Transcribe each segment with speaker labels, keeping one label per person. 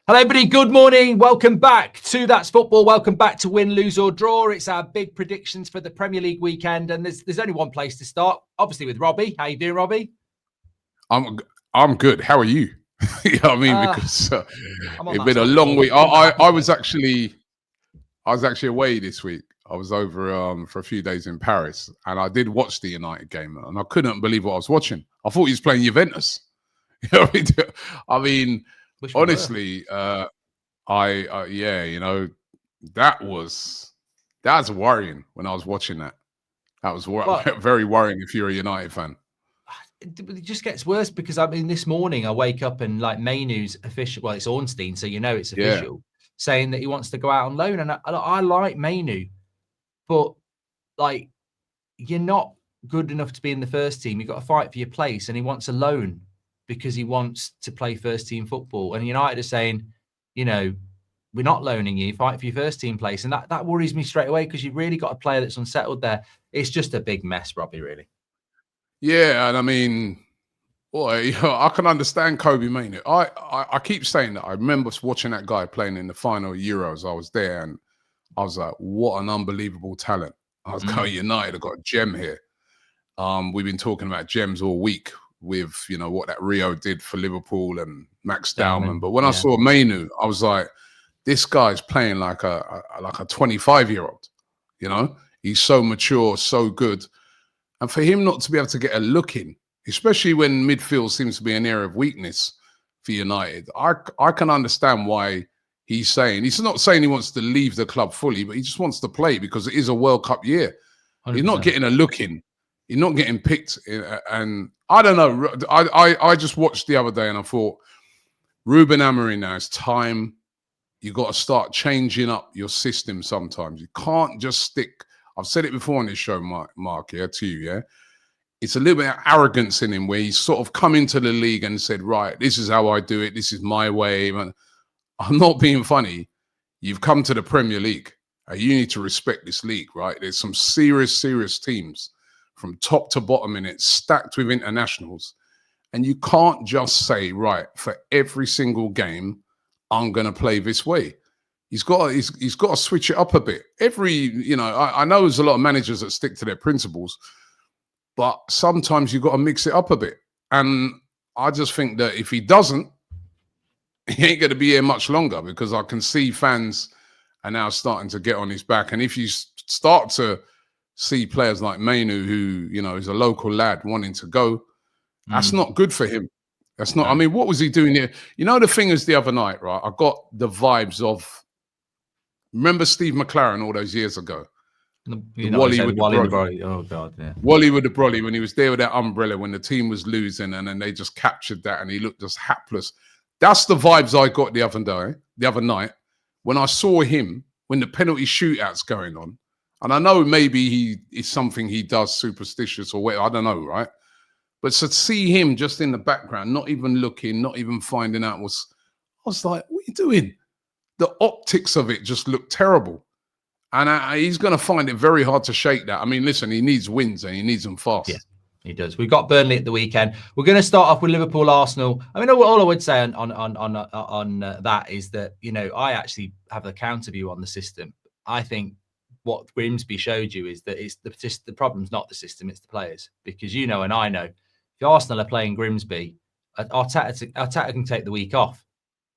Speaker 1: Hello, everybody. Good morning. Welcome back to That's Football. Welcome back to Win, Lose or Draw. It's our big predictions for the Premier League weekend, and there's only one place to start. Obviously, with Robbie. How you doing, Robbie?
Speaker 2: I'm good. How are you? You know what I mean? Because it's been a long week. I was actually away this week. I was over for a few days in Paris, and I did watch the United game, and I couldn't believe what I was watching. I thought he was playing Juventus. You know what I mean? Honestly, that's worrying when I was watching that. That was very worrying if you're a United fan.
Speaker 1: It just gets worse because this morning I wake up and like Mainoo's official. Well, it's Ornstein, so you know it's official, saying that he wants to go out on loan, and I like Mainoo, but like you're not good enough to be in the first team. You've got to fight for your place, and he wants a loan because he wants to play first team football. And United are saying, we're not loaning you. Fight for your first team place, and that worries me straight away because you've really got a player that's unsettled there. It's just a big mess, Robbie. Really.
Speaker 2: Yeah, and I mean, boy, I can understand Kobe Mainoo. I keep saying that. I remember watching that guy playing in the final Euros. I was there, and I was like, what an unbelievable talent. I was going, United have got a gem here. We've been talking about gems all week with, what that Rio did for Liverpool and Max Dowman. But when I saw Mainoo, I was like, this guy's playing like a 25-year-old. He's so mature, so good. And for him not to be able to get a look in, especially when midfield seems to be an area of weakness for United, I can understand why he's not saying he wants to leave the club fully, but he just wants to play because it is a World Cup year. 100%. He's not getting a look in. He's not getting picked. And I don't know. I just watched the other day and I thought, Ruben Amorim, now it's time. You got to start changing up your system sometimes. You can't just stick. I've said it before on this show, Mark, to you, It's a little bit of arrogance in him where he's sort of come into the league and said, right, this is how I do it. This is my way. And I'm not being funny. You've come to the Premier League. You need to respect this league, right? There's some serious teams from top to bottom in it, stacked with internationals. And you can't just say, right, for every single game, I'm going to play this way. He's got to switch it up a bit. I know there's a lot of managers that stick to their principles, but sometimes you've got to mix it up a bit. And I just think that if he doesn't, he ain't going to be here much longer because I can see fans are now starting to get on his back. And if you start to see players like Mainoo, who, is a local lad wanting to go, that's not good for him. That's not, what was he doing here? The thing is the other night, right? I got the vibes of, remember Steve McLaren all those years ago?
Speaker 1: Wally with the brolly. Oh, God, yeah.
Speaker 2: Wally with the brolly, when he was there with that umbrella, when the team was losing, and then they just captured that, and he looked just hapless. That's the vibes I got the other night, when I saw him, when the penalty shootout's going on. And I know maybe he is something he does superstitious or whatever, I don't know, right? But to see him just in the background, not even looking, not even finding out, I was like, what are you doing? The optics of it just looked terrible. And he's going to find it very hard to shake that. I mean, listen, he needs wins and he needs them fast.
Speaker 1: Yeah, he does. We've got Burnley at the weekend. We're going to start off with Liverpool, Arsenal. All I would say on that is that, I actually have a counter view on the system. I think what Grimsby showed you is that the problem's not the system, it's the players. Because and I know, if Arsenal are playing Grimsby, Arteta can take the week off.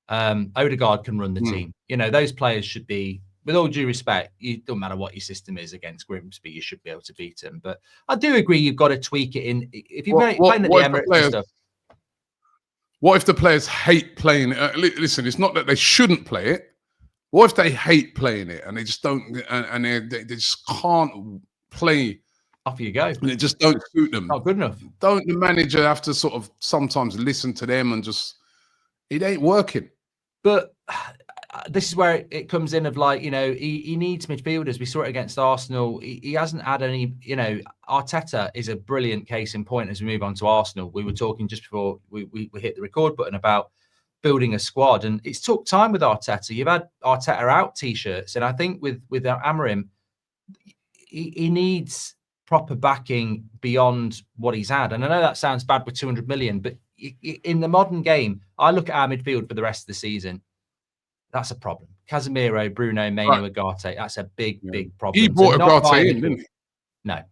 Speaker 1: Odegaard can run the team. Those players should be, with all due respect, it doesn't matter what your system is against Grimsby, you should be able to beat them. But I do agree you've got to tweak it in. If you're playing at the Emirates and stuff.
Speaker 2: What if the players hate playing it? Listen, it's not that they shouldn't play it. What if they hate playing it and they just don't, and they just can't play?
Speaker 1: Off you go.
Speaker 2: And it just don't suit them.
Speaker 1: Not good enough.
Speaker 2: Don't the manager have to sort of sometimes listen to them and just, it ain't working.
Speaker 1: But this is where it comes in of like, he needs midfielders. We saw it against Arsenal. He hasn't had any, Arteta is a brilliant case in point as we move on to Arsenal. We were talking just before we hit the record button about building a squad, and it's took time with Arteta. You've had Arteta out t-shirts, and I think with Amorim, he needs proper backing beyond what he's had. And I know that sounds bad with 200 million, but in the modern game, I look at our midfield for the rest of the season. That's a problem. Casemiro, Bruno, Maino, Ugarte. That's a big problem.
Speaker 2: He brought
Speaker 1: not
Speaker 2: Ugarte in, didn't he?
Speaker 1: No.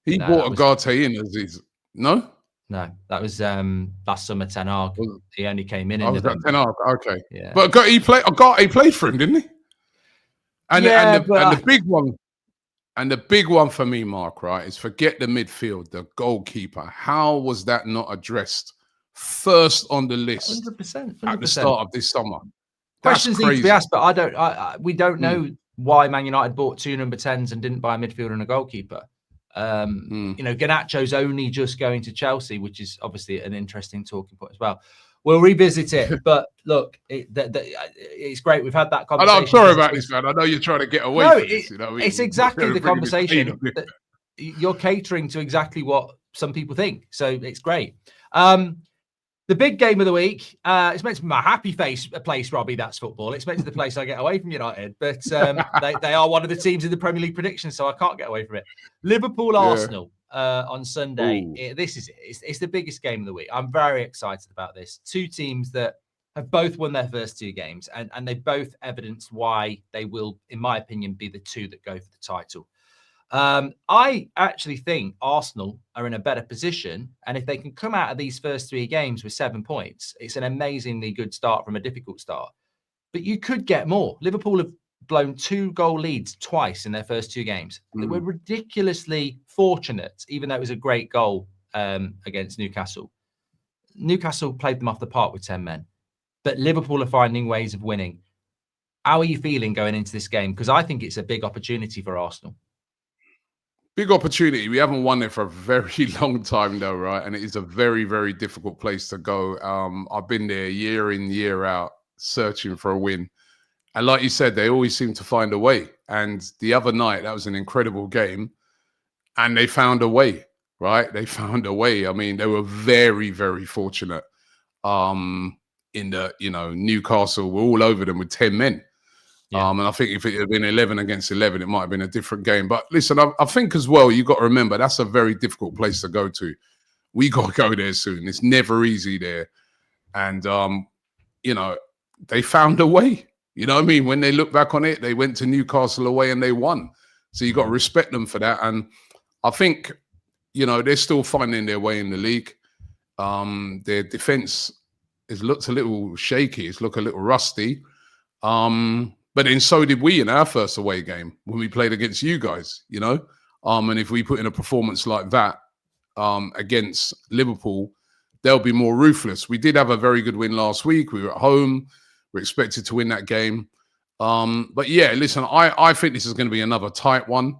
Speaker 2: He brought Ugarte in as his... No?
Speaker 1: No, that was last summer, Ten Hag. He only came in
Speaker 2: was
Speaker 1: November.
Speaker 2: That Ten Hag? Okay.
Speaker 1: Yeah.
Speaker 2: But he played for him, didn't he? And the big one... And the big one for me, Mark, right, is forget the midfield, the goalkeeper. How was that not addressed first on the list
Speaker 1: 100%.
Speaker 2: at the start of this summer?
Speaker 1: Questions need to be asked, but we don't know why Man United bought 2 number 10s and didn't buy a midfielder and a goalkeeper. Garnacho's only just going to Chelsea, which is obviously an interesting talking point as well. We'll revisit it, but look, it's great. We've had that conversation.
Speaker 2: I'm sorry about this, man. I know you're trying to get away from this.
Speaker 1: It's exactly the conversation that you're catering to exactly what some people think. So it's great. The big game of the week, it's meant to be my happy place, Robbie. That's football. It's meant to be the place I get away from United, but they are one of the teams in the Premier League predictions, so I can't get away from it. Liverpool, Arsenal on Sunday. This is it. It's the biggest game of the week. I'm very excited about this. 2 teams that have both won their first 2 games, and they both evidenced why they will, in my opinion, be the 2 that go for the title. I actually think Arsenal are in a better position. And if they can come out of these first 3 games with 7 points, it's an amazingly good start from a difficult start. But you could get more. Liverpool have blown 2-goal leads twice in their first 2 games. They were ridiculously fortunate, even though it was a great goal against Newcastle. Newcastle played them off the park with 10 men. But Liverpool are finding ways of winning. How are you feeling going into this game? Because I think it's a big opportunity for Arsenal.
Speaker 2: Big opportunity. We haven't won it for a very long time, though, right? And it is a very, very difficult place to go. I've been there year in, year out, searching for a win. And like you said, they always seem to find a way. And the other night, that was an incredible game. And they found a way, right? They found a way. I mean, they were very, very fortunate. In the, Newcastle were all over them with 10 men. Yeah. And I think if it had been 11 against 11, it might have been a different game. But listen, I think as well, you've got to remember, that's a very difficult place to go to. We got to go there soon. It's never easy there. And, they found a way. You know what I mean? When they look back on it, they went to Newcastle away and they won. So you got to respect them for that. And I think, they're still finding their way in the league. Their defense looks a little shaky. It's looked a little rusty. But then so did we in our first away game when we played against you guys, and if we put in a performance like that against Liverpool, they'll be more ruthless. We did have a very good win last week. We were at home. We're expected to win that game. But yeah, listen, I think this is going to be another tight one.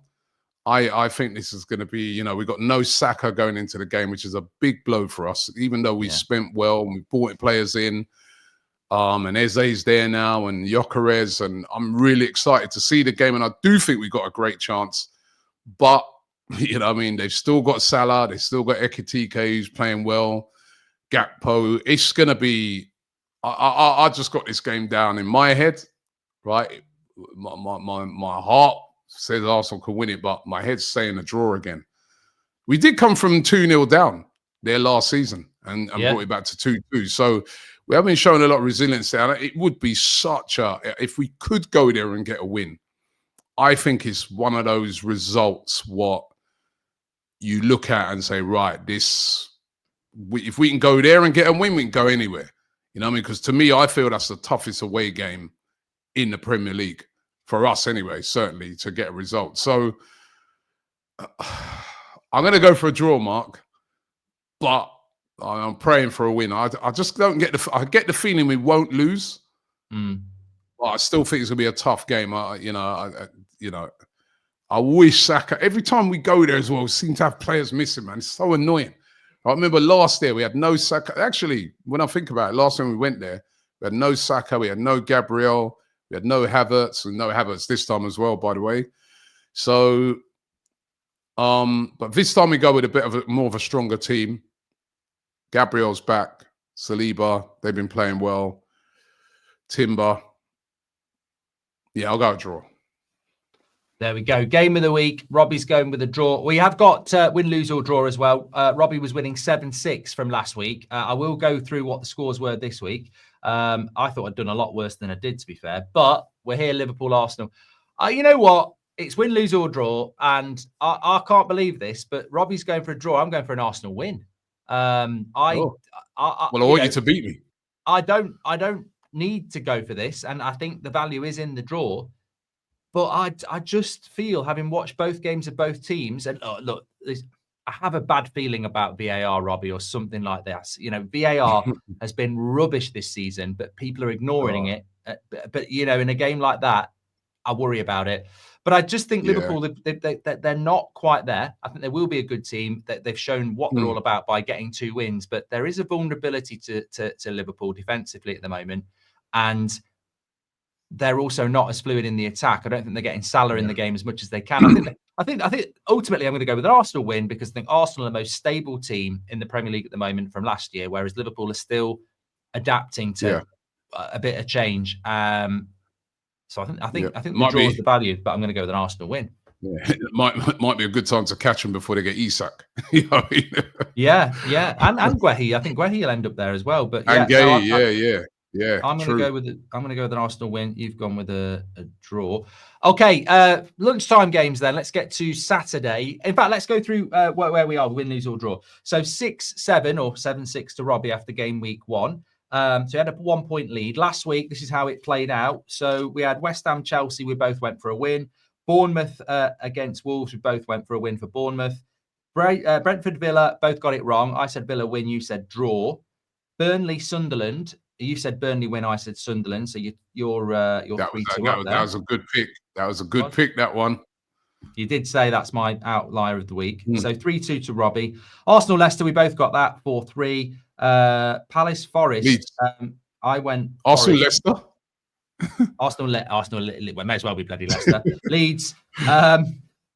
Speaker 2: I think this is going to be, we've got no Saka going into the game, which is a big blow for us, even though we spent well and we brought players in. And Eze's there now and Gyökeres, and I'm really excited to see the game. And I do think we got a great chance. But, they've still got Salah. They've still got Ekitike, who's playing well. Gakpo. It's going to be... I just got this game down in my head, right? My heart says Arsenal can win it, but my head's saying a draw again. We did come from 2-0 down there last season and brought it back to 2-2. So... we haven't been showing a lot of resilience there. It would be if we could go there and get a win, I think it's one of those results what you look at and say, right, if we can go there and get a win, we can go anywhere. You know what I mean? Because to me, I feel that's the toughest away game in the Premier League for us anyway, certainly to get a result. So I'm going to go for a draw, Mark, but I'm praying for a win. I just don't get I get the feeling we won't lose. But I still think it's gonna be a tough game. I wish Saka. Every time we go there as well, we seem to have players missing. Man, it's so annoying. I remember last year we had no Saka. Actually, when I think about it, last time we went there, we had no Saka, we had no Gabriel, we had no Havertz, and no Havertz this time as well, by the way. So, but this time we go with a bit of more of a stronger team. Gabriel's back. Saliba, they've been playing well. Timber. Yeah, I'll go a draw.
Speaker 1: There we go. Game of the week. Robbie's going with a draw. We have got win, lose or draw as well. Robbie was winning 7-6 from last week. I will go through what the scores were this week. I thought I'd done a lot worse than I did, to be fair. But we're here, Liverpool, Arsenal. You know what? It's win, lose, or draw. And I can't believe this, but Robbie's going for a draw. I'm going for an Arsenal win.
Speaker 2: Well, I want you to beat me.
Speaker 1: I don't need to go for this. And I think the value is in the draw. But I just feel, having watched both games of both teams, and look, I have a bad feeling about VAR, Robbie, or something like that. You know, VAR has been rubbish this season, but people are ignoring it. But you know, in a game like that, I worry about it. But I just think Liverpool, they're not quite there. I think they will be a good team. They've shown what they're all about by getting 2 wins. But there is a vulnerability to Liverpool defensively at the moment, and they're also not as fluid in the attack. I don't think they're getting Salah in the game as much as they can. I think ultimately I'm going to go with an Arsenal win, because I think Arsenal are the most stable team in the Premier League at the moment from last year, whereas Liverpool are still adapting to a bit of change. So I think the draw is the value, but I'm going to go with an Arsenal win.
Speaker 2: Yeah, it might be a good time to catch them before they get Isak. You know what I mean?
Speaker 1: Yeah, and Guehi. I think Guehi will end up there as well. But
Speaker 2: and yeah.
Speaker 1: I'm going to go with an Arsenal win. You've gone with a draw. Okay, lunchtime games then. Let's get to Saturday. In fact, let's go through where we are, win, lose, or draw. So 6-7 or 7-6 to Robbie after game week 1. So he had a 1-point lead. Last week, this is how it played out. So we had West Ham, Chelsea. We both went for a win. Bournemouth against Wolves. We both went for a win for Bournemouth. Brentford, Villa, both got it wrong. I said Villa win. You said draw. Burnley, Sunderland. You said Burnley win. I said Sunderland. So you're 3-2 up there.
Speaker 2: That was a good pick. That was a good pick, that one.
Speaker 1: You did say that's my outlier of the week. So 3-2 to Robbie. Arsenal, Leicester, we both got that 4-3. Palace, Forest.
Speaker 2: Leeds.
Speaker 1: I went
Speaker 2: Arsenal, Leicester.
Speaker 1: Arsenal, well, may as well be bloody Leicester. Leeds.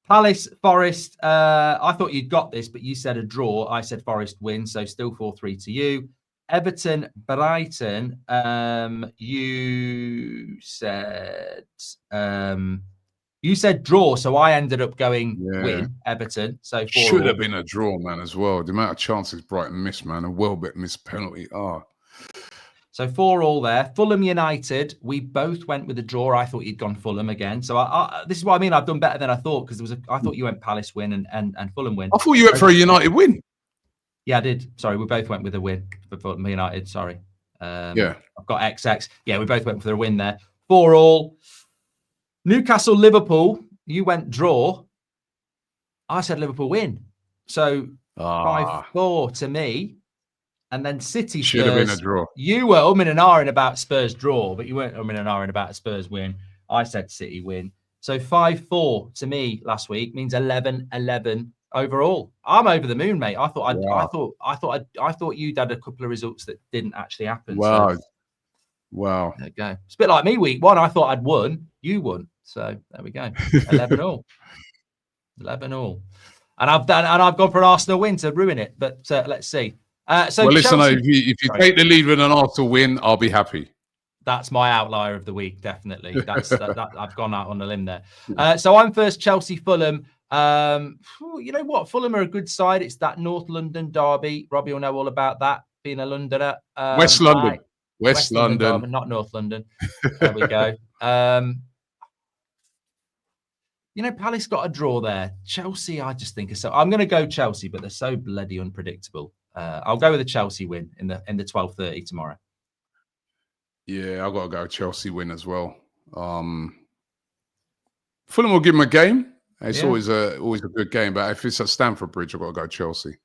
Speaker 1: Palace, Forest. I thought you'd got this, but you said a draw. I said Forest win, so still 4-3 to you. Everton, Brighton. You said draw, so I ended up going win Everton. So
Speaker 2: should have been a draw, man, as well. The amount of chances Brighton missed, man, and Welbeck missed penalty.
Speaker 1: So 4-4 there. Fulham United, we both went with a draw. I thought you'd gone Fulham again. So this is what I mean. I've done better than I thought, because I thought you went Palace win and Fulham win.
Speaker 2: I thought you went for a United win.
Speaker 1: Yeah, I did. Sorry, we both went with a win for Fulham United. Sorry. I've got XX. Yeah, we both went for a win there. 4-4. Newcastle, Liverpool. You went draw. I said Liverpool win. So 5-4 to me. And then City, Spurs.
Speaker 2: Should have been a draw.
Speaker 1: You were umming and ahhing about Spurs draw, but you weren't umming and ahhing about a Spurs win. I said City win. So 5-4 to me last week means 11-11 overall. I'm over the moon, mate. I thought you'd had a couple of results that didn't actually happen.
Speaker 2: Wow.
Speaker 1: So, there we go. It's a bit like me week 1. I thought I'd won. You won. So there we go. 11-all. 11-all. And I've gone for an Arsenal win to ruin it. But let's see. So
Speaker 2: listen, Chelsea, if you take the lead with an Arsenal win, I'll be happy.
Speaker 1: That's my outlier of the week, definitely. That's I've gone out on a limb there. So I'm first. Chelsea, Fulham. You know what? Fulham are a good side. It's that North London derby. Robbie will know all about that, being a Londoner.
Speaker 2: West London,
Speaker 1: derby, not North London. There we go. You know, Palace got a draw there. Chelsea, I just think so. I'm going to go Chelsea, but they're so bloody unpredictable. I'll go with a Chelsea win in the 12:30 tomorrow.
Speaker 2: Yeah, I've got to go Chelsea win as well. Fulham will give them a game. It's always a good game, but if it's at Stamford Bridge, I've got to go Chelsea.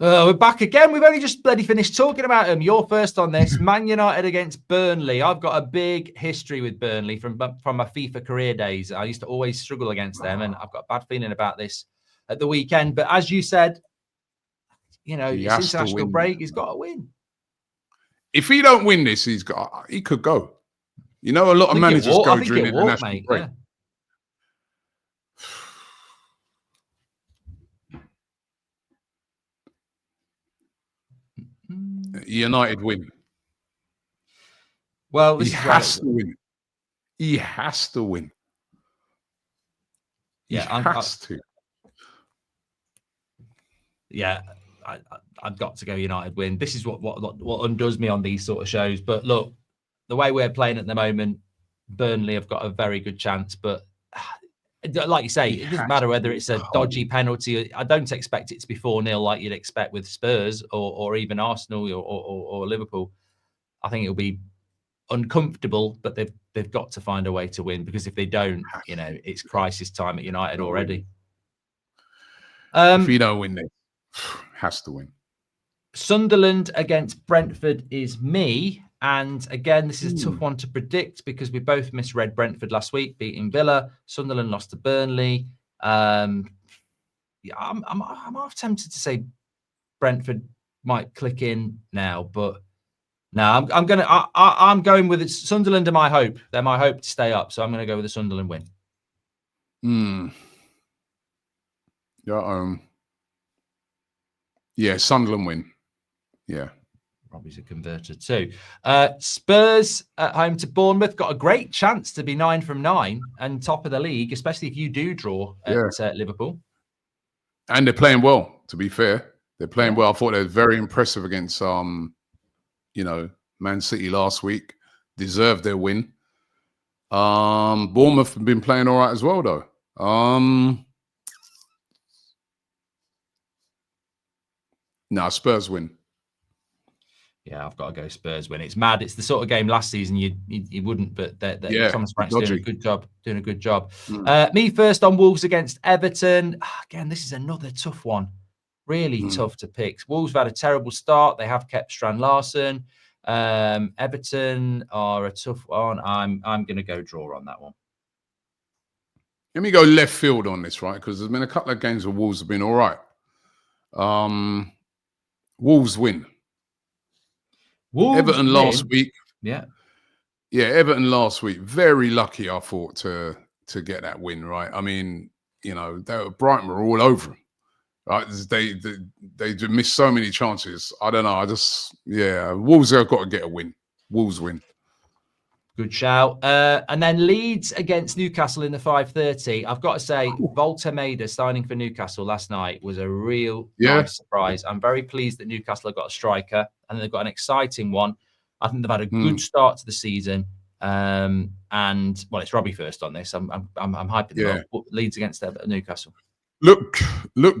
Speaker 1: We're back again. We've only just bloody finished talking about them. You're first on this. Man United against Burnley. I've got a big history with Burnley from my FIFA career days. I used to always struggle against them, and I've got a bad feeling about this at the weekend. But as you said, you know, it's international break. He's got to win.
Speaker 2: If he don't win this, he could go. You know, a lot of managers go during international break.
Speaker 1: Yeah.
Speaker 2: United win.
Speaker 1: Well,
Speaker 2: he has to win. He has to win.
Speaker 1: Yeah,
Speaker 2: he has to.
Speaker 1: Yeah, I've got to go United win. This is what undoes me on these sort of shows. But look, the way we're playing at the moment, Burnley have got a very good chance. But like you say, it doesn't matter whether it's a dodgy penalty. I don't expect it to be 4-0 like you'd expect with Spurs or even Arsenal or Liverpool. I think it'll be uncomfortable, but they've got to find a way to win, because if they don't, it's crisis time at United already.
Speaker 2: If you don't win, then has to win.
Speaker 1: Sunderland against Brentford is me. And again, this is a tough one to predict because we both misread Brentford last week, beating Villa. Sunderland lost to Burnley. I'm half tempted to say Brentford might click in now, but no, I'm going with it. Sunderland are my hope. They're my hope to stay up, so I'm going to go with the Sunderland win.
Speaker 2: Yeah, Sunderland win. Yeah.
Speaker 1: Robbie's a converter too. Spurs at home to Bournemouth. Got a great chance to be 9 from 9 and top of the league, especially if you do draw at Liverpool.
Speaker 2: And they're playing well, to be fair. They're playing well. I thought they were very impressive against, Man City last week. Deserved their win. Bournemouth have been playing all right as well, though. No, Spurs win.
Speaker 1: Yeah, I've got to go Spurs win. It's mad. It's the sort of game last season you wouldn't, but Thomas Frank's doing a good job. Me first on Wolves against Everton. Again, this is another tough one. Really tough to pick. Wolves have had a terrible start. They have kept Strand Larsen. Everton are a tough one. I'm going to go draw on that one.
Speaker 2: Let me go left field on this, right? Because there's been a couple of games where Wolves have been all right. Wolves win. Everton last week.
Speaker 1: Yeah,
Speaker 2: Everton last week. Very lucky, I thought, to get that win, right? I mean, Brighton were all over them, right? They missed so many chances. I don't know. Wolves have got to get a win. Wolves win.
Speaker 1: Good shout. And then Leeds against Newcastle in the 5:30. I've got to say, Voltemada signing for Newcastle last night was a real nice surprise. I'm very pleased that Newcastle have got a striker and they've got an exciting one. I think they've had a good start to the season. And it's Robbie first on this. I'm hyping them up. Leeds against Newcastle.
Speaker 2: Look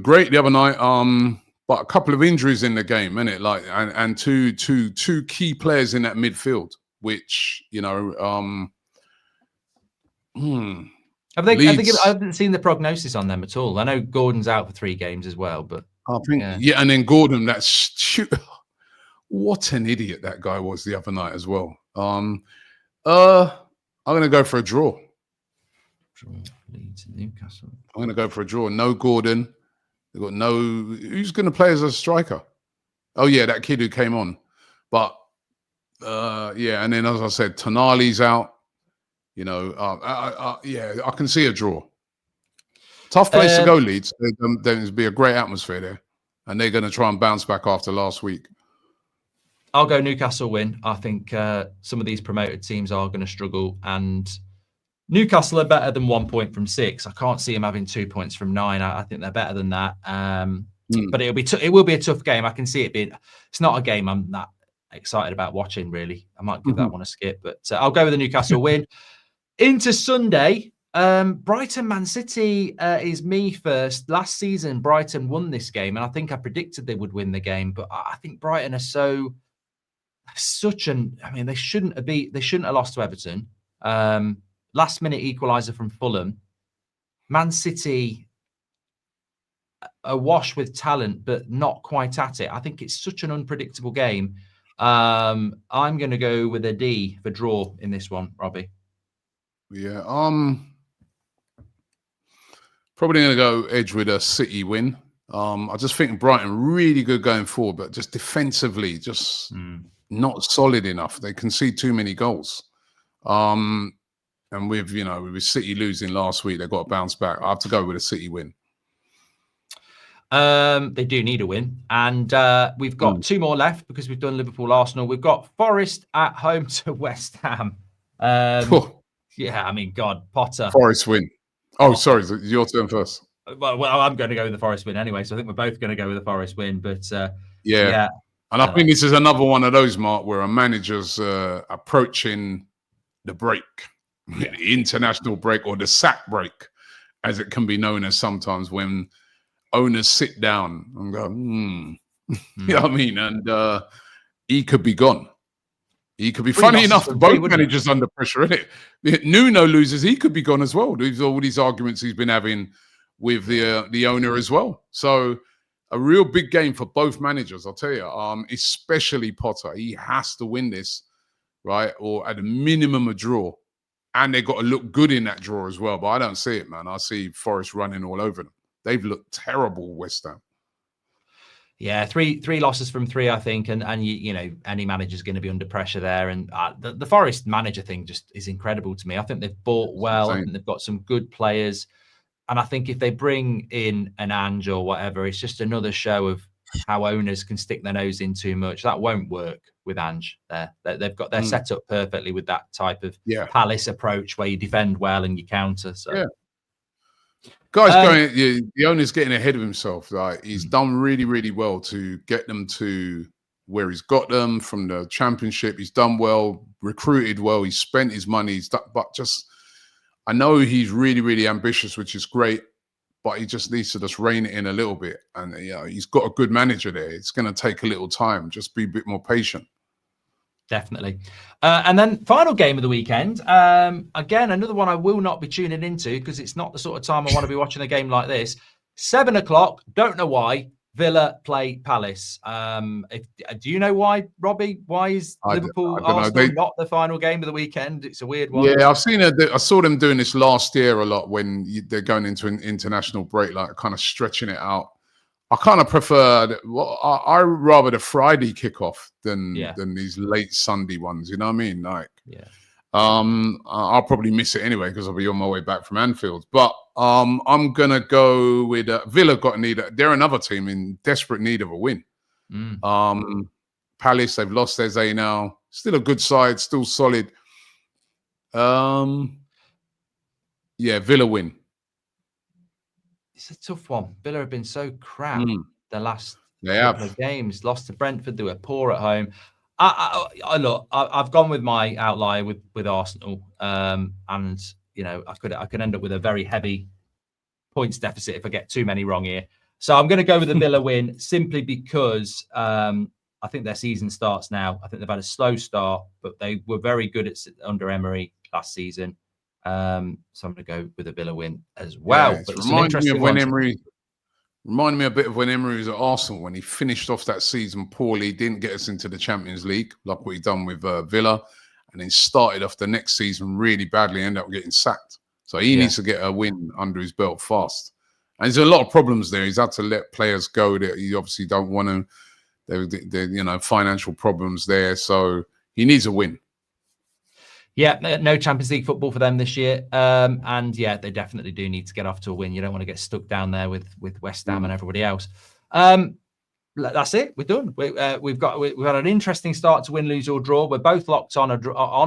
Speaker 2: great the other night. But a couple of injuries in the game, innit? Like, and two key players in that midfield. Which I
Speaker 1: haven't seen the prognosis on them at all. I know Gordon's out for 3 games as well, but
Speaker 2: I think and then Gordon, what an idiot that guy was the other night as well. I'm gonna go for a draw.
Speaker 1: Leeds and Newcastle.
Speaker 2: I'm gonna go for a draw. No Gordon. They've got who's gonna play as a striker? Oh yeah, that kid who came on, but. And then as I said, Tonali's out. I can see a draw. Tough place to go, Leeds. There's be a great atmosphere there, and they're going to try and bounce back after last week.
Speaker 1: I'll go Newcastle win. I think some of these promoted teams are going to struggle, and Newcastle are better than 1 point from 6. I can't see them having 2 points from 9. I think they're better than that. But it will be a tough game. I can see it being. It's not a game I'm that excited about watching, really. I might give that one a skip, but I'll go with the Newcastle win. Into Sunday, Brighton Man City is me first. Last season, Brighton won this game, and I think I predicted they would win the game, but I think Brighton are they shouldn't have lost to Everton. Last minute equaliser from Fulham. Man City awash with talent, but not quite at it. I think it's such an unpredictable game. I'm going to go with a D for draw in this one, Robbie.
Speaker 2: Yeah, probably going to go edge with a City win. I just think Brighton really good going forward, but just defensively, not solid enough. They concede too many goals. And with City losing last week, they got to bounce back. I have to go with a City win.
Speaker 1: They do need a win, and we've got 2 more left because we've done Liverpool, Arsenal. We've got Forest at home to West Ham. God, Potter.
Speaker 2: Forest win. Oh, sorry, your turn first.
Speaker 1: Well, I'm going to go with the Forest win anyway, so I think we're both going to go with the Forest win. But
Speaker 2: Yeah.
Speaker 1: yeah,
Speaker 2: And I think this is another one of those, Mark, where a manager's approaching the break, the international break, or the sack break, as it can be known as sometimes, when owners sit down and go, you know what I mean? And he could be gone. He could be,
Speaker 1: three
Speaker 2: funny
Speaker 1: losses
Speaker 2: enough,
Speaker 1: from three,
Speaker 2: both
Speaker 1: wouldn't it?
Speaker 2: managers under pressure, isn't it? Nuno loses, he could be gone as well. There's all these arguments he's been having with the owner as well. So a real big game for both managers, I'll tell you. Especially Potter. He has to win this, right? Or at a minimum a draw. And they've got to look good in that draw as well. But I don't see it, man. I see Forest running all over them. They've looked terrible, West Ham.
Speaker 1: Yeah, three losses from three, I think, and you know, any manager's going to be under pressure there. And the Forest manager thing just is incredible to me. I think they've bought well. I think they've got some good players, and I think if they bring in an Ange or whatever, it's just another show of how owners can stick their nose in too much. That won't work with Ange. They're set up perfectly with that type of Palace approach where you defend well and you counter. So. Yeah.
Speaker 2: Guy's going, the owner's getting ahead of himself. Like, he's done really, really well to get them to where he's got them from the Championship. He's done well, recruited well, he's spent his money. But just, I know he's really, really ambitious, which is great, but he just needs to just rein it in a little bit. And, you know, he's got a good manager there. It's going to take a little time. Just be a bit more patient.
Speaker 1: Definitely. And then final game of the weekend. Again, another one I will not be tuning into because it's not the sort of time I want to be watching a game like this. 7 o'clock. Don't know why. Villa play Palace. Do you know why, Robbie? Why is Liverpool Arsenal not the final game of the weekend? It's a weird one.
Speaker 2: Yeah, I've seen it. I saw them doing this last year a lot when they're going into an international break, like kind of stretching it out. I kind of prefer. I rather the Friday kickoff than these late Sunday ones. You know what I mean? Like, I'll probably miss it anyway because I'll be on my way back from Anfield. But I'm gonna go with Villa. They're another team in desperate need of a win. Palace, they've lost their Zay now. Still a good side, still solid. Villa win.
Speaker 1: It's a tough one. Villa have been so crap the last couple of games. Lost to Brentford. They were poor at home. Look, I've gone with my outlier with Arsenal, and you know I could end up with a very heavy points deficit if I get too many wrong here. So I'm going to go with the Villa win simply because I think their season starts now. I think they've had a slow start, but they were very good under Emery last season. So I'm going to go with a Villa win as well. But
Speaker 2: reminding me a bit of when Emery was at Arsenal, when he finished off that season poorly, didn't get us into the Champions League, like what he done with Villa, and then started off the next season really badly, ended up getting sacked. So he needs to get a win under his belt fast. And there's a lot of problems there. He's had to let players go that he obviously don't want to. They're financial problems there. So he needs a win.
Speaker 1: Yeah, no Champions League football for them this year. And yeah, they definitely do need to get off to a win. You don't want to get stuck down there with West Ham and everybody else. That's it. We're done. We've had an interesting start to win, lose or draw. We're both locked on a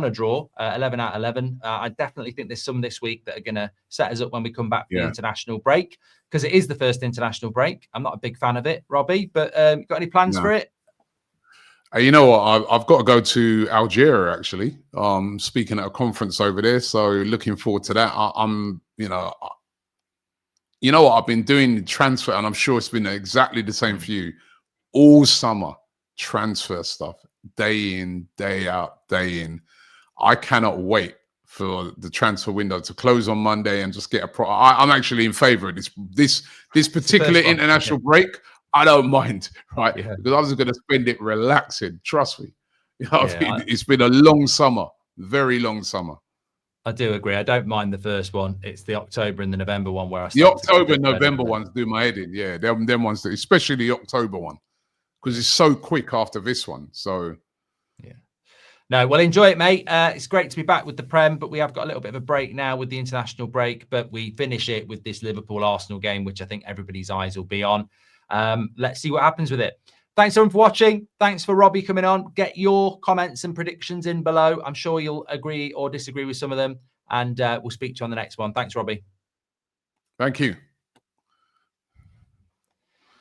Speaker 1: draw, 11 out of 11. I definitely think there's some this week that are going to set us up when we come back from the international break, because it is the first international break. I'm not a big fan of it, Robbie, but got any plans for it?
Speaker 2: You know what? I've got to go to Algeria, actually. Speaking at a conference over there. So looking forward to that. You know what? I've been doing transfer, and I'm sure it's been exactly the same for you. All summer, transfer stuff, day in, day out, day in. I cannot wait for the transfer window to close on Monday and just get a pro. I'm actually in favor of this particular international break. I don't mind, right? Yeah. Because I was going to spend it relaxing. Trust me. You know what I mean? It's been a long summer, very long summer.
Speaker 1: I do agree. I don't mind the first one. It's the October and the November one where
Speaker 2: the October, November ones do my head in. Yeah, them ones, especially the October one, because it's so quick after this one. So,
Speaker 1: yeah. No, well, enjoy it, mate. It's great to be back with the Prem, but we have got a little bit of a break now with the international break. But we finish it with this Liverpool-Arsenal game, which I think everybody's eyes will be on. Let's see what happens with it. Thanks everyone for watching. Thanks for Robbie coming on. Get your comments and predictions in below. I'm sure you'll agree or disagree with some of them, and we'll speak to you on the next one. Thanks, Robbie.
Speaker 2: Thank you.